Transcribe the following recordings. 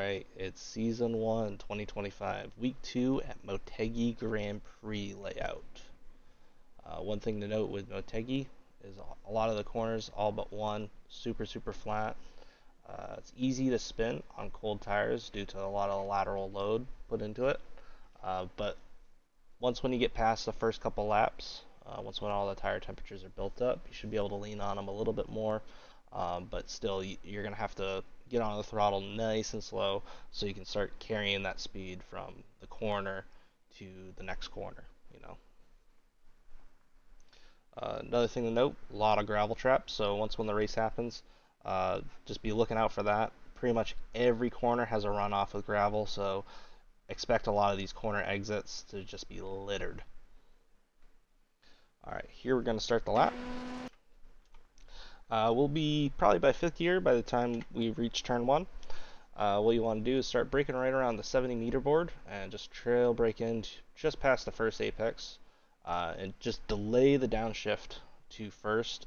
Alright, it's Season 1, 2025, Week 2 at Motegi Grand Prix layout. One thing to note with Motegi is a lot of the corners, all but one, super flat. It's easy to spin on cold tires due to a lot of lateral load put into it. But once when you get past the first couple laps, once when all the tire temperatures are built up, you should be able to lean on them a little bit more. But still, you're going to have to get on the throttle nice and slow so you can start carrying that speed from the corner to the next corner, you know. Another thing to note, a lot of gravel traps, so once when the race happens, just be looking out for that. Pretty much every corner has a runoff with gravel, so expect a lot of these corner exits to just be littered. Alright, here we're going to start the lap. We'll be probably by 5th gear by the time we reach turn 1. What you want to do is start braking right around the 70-meter board and just trail brake in just past the first apex, and just delay the downshift to first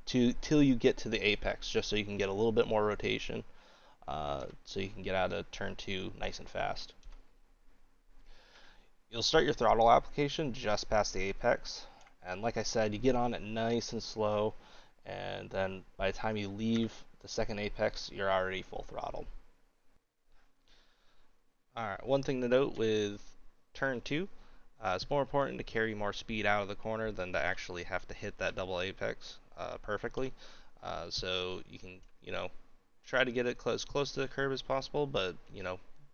till you get to the apex, just so you can get a little bit more rotation, so you can get out of turn 2 nice and fast. You'll start your throttle application just past the apex, and like I said, you get on it nice and slow, and then by the time you leave the second apex, you're already full throttle. Alright, one thing to note with turn 2, it's more important to carry more speed out of the corner than to actually have to hit that double apex perfectly. So you can, try to get it close to the curb as possible, but,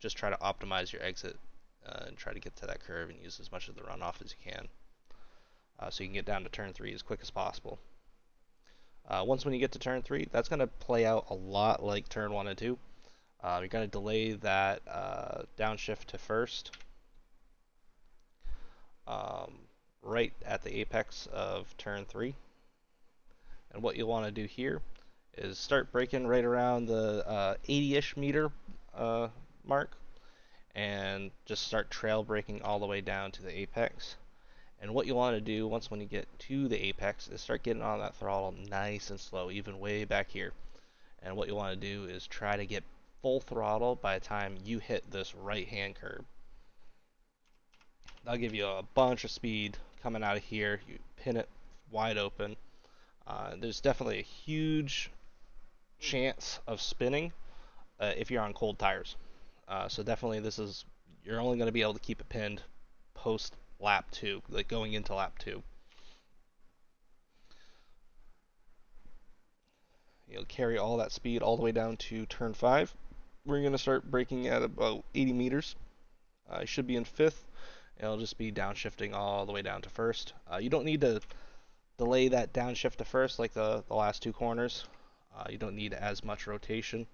just try to optimize your exit and try to get to that curve and use as much of the runoff as you can. So you can get down to turn 3 as quick as possible. Once when you get to turn 3, that's going to play out a lot like turn 1 and 2. You're going to delay that downshift to first, right at the apex of turn 3. And what you'll want to do here is start braking right around the 80-ish meter mark, and just start trail braking all the way down to the apex. And what you want to do once when you get to the apex is start getting on that throttle nice and slow, even way back here. And what you want to do is try to get full throttle by the time you hit this right hand curb. That'll give you a bunch of speed coming out of here. You pin it wide open. There's definitely a huge chance of spinning if you're on cold tires. So definitely you're only going to be able to keep it pinned post lap 2, like going into lap 2. You'll carry all that speed all the way down to turn 5. We're going to start braking at about 80 meters. You should be in 5th. It'll just be downshifting all the way down to first. You don't need to delay that downshift to first like the last 2 corners. You don't need as much rotation.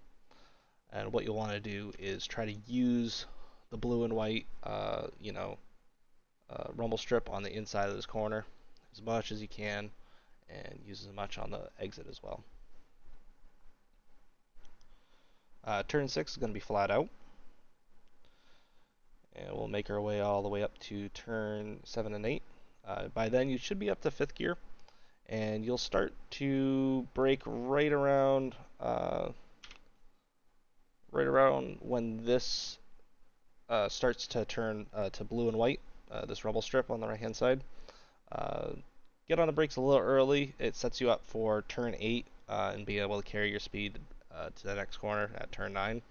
And what you'll want to do is try to use the blue and white, rumble strip on the inside of this corner as much as you can, and use as much on the exit as well. Turn 6 is going to be flat out, and we'll make our way all the way up to turn 7 and 8. By then you should be up to 5th gear, and you'll start to brake right around when this starts to turn to blue and white, this rumble strip on the right hand side. Get on the brakes a little early. It sets you up for turn 8 and be able to carry your speed to the next corner at turn 9.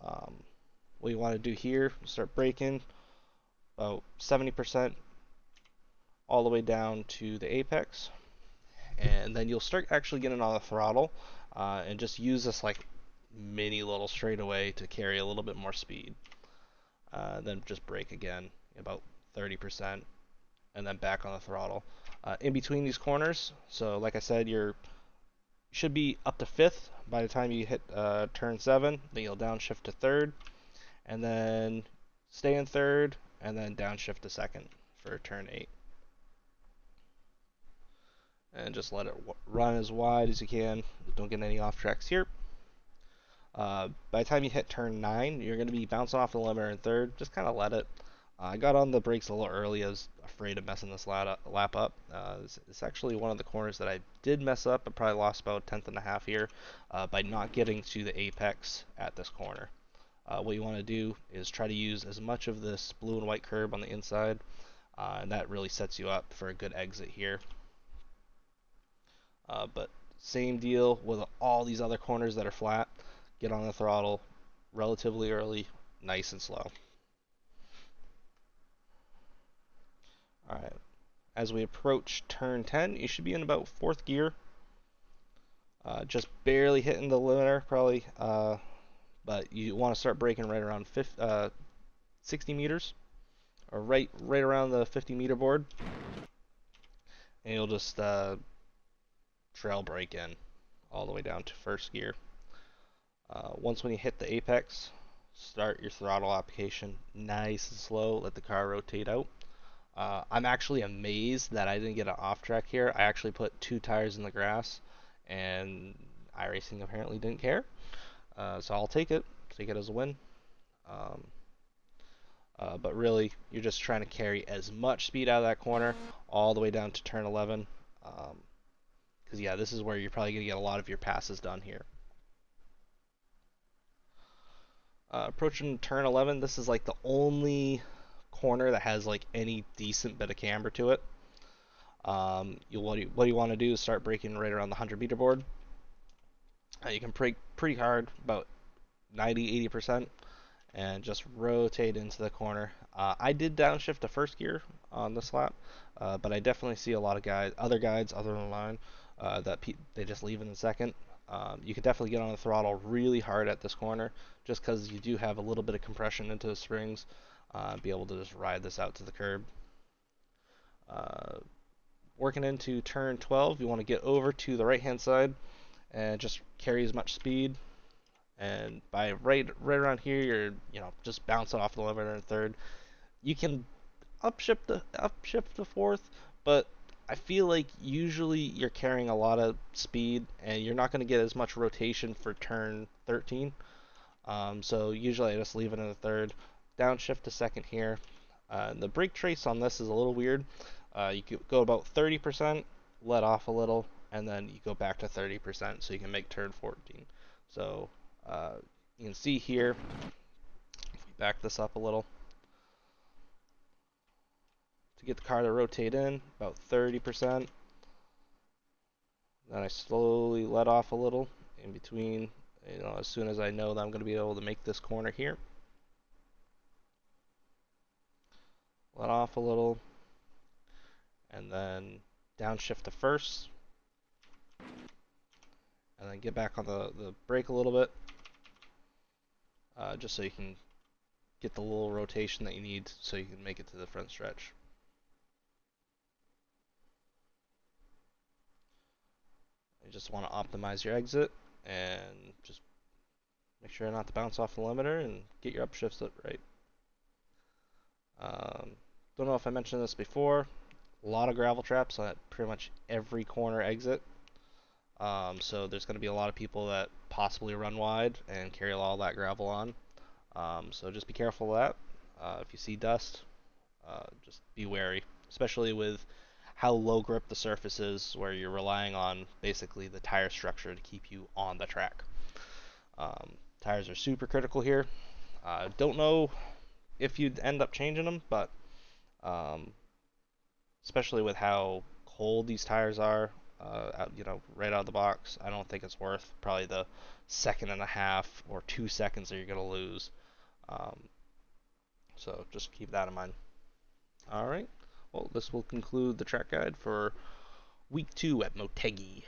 What you want to do here, start braking about 70% all the way down to the apex, and then you'll start actually getting on the throttle and just use this like mini little straightaway to carry a little bit more speed. Then just brake again about 30%, and then back on the throttle. In between these corners, so like I said, you should be up to 5th by the time you hit turn 7. Then you'll downshift to 3rd, and then stay in 3rd, and then downshift to 2nd for turn 8. And just let it run as wide as you can. Don't get any off tracks here. By the time you hit turn 9, you're going to be bouncing off the limiter in 3rd. Just kind of let it. I got on the brakes a little early. I was afraid of messing this lap up. It's actually one of the corners that I did mess up. I probably lost about 1/10 and a half here by not getting to the apex at this corner. What you want to do is try to use as much of this blue and white curb on the inside, and that really sets you up for a good exit here. But same deal with all these other corners that are flat. Get on the throttle relatively early, nice and slow. Alright, as we approach turn 10, you should be in about 4th gear. Just barely hitting the limiter, probably, but you want to start braking right around 60 meters, or right around the 50-meter board, and you'll just trail brake in all the way down to 1st gear. Once when you hit the apex, start your throttle application nice and slow, let the car rotate out. I'm actually amazed that I didn't get an off track here. I actually put 2 tires in the grass, and iRacing apparently didn't care. So I'll take it as a win. Um, but really, you're just trying to carry as much speed out of that corner all the way down to turn 11. Because yeah, this is where you're probably going to get a lot of your passes done here. Approaching turn 11, this is like the only corner that has like any decent bit of camber to it. What you want to do is start braking right around the 100-meter board. You can brake pretty hard, about 90-80%, and just rotate into the corner. I did downshift to 1st gear on this lap, but I definitely see a lot of other guides other than mine, that they just leave in the 2nd. You can definitely get on the throttle really hard at this corner, just because you do have a little bit of compression into the springs. Be able to just ride this out to the curb. Working into turn 12, you want to get over to the right-hand side and just carry as much speed. And by right around here, you're just bouncing off the limiter in 3rd. You can upshift to 4th, but I feel like usually you're carrying a lot of speed and you're not going to get as much rotation for turn 13. So usually I just leave it in the 3rd. Downshift to 2nd here. The brake trace on this is a little weird. You could go about 30%, let off a little, and then you go back to 30% so you can make turn 14. So you can see here, if we back this up a little, to get the car to rotate in, about 30%. Then I slowly let off a little in between, as soon as I know that I'm going to be able to make this corner here. Let off a little, and then downshift to 1st, and then get back on the brake a little bit, just so you can get the little rotation that you need so you can make it to the front stretch. You just want to optimize your exit and just make sure not to bounce off the limiter and get your upshifts up right. Don't know if I mentioned this before. A lot of gravel traps at pretty much every corner exit. So there's going to be a lot of people that possibly run wide and carry all that gravel on. So just be careful of that. If you see dust, just be wary, especially with how low grip the surface is, where you're relying on basically the tire structure to keep you on the track. Tires are super critical here. Don't know if you'd end up changing them, but especially with how cold these tires are, right out of the box, I don't think it's worth probably the 1.5 or 2 seconds that you're going to lose. So just keep that in mind. All right. Well, this will conclude the track guide for week 2 at Motegi.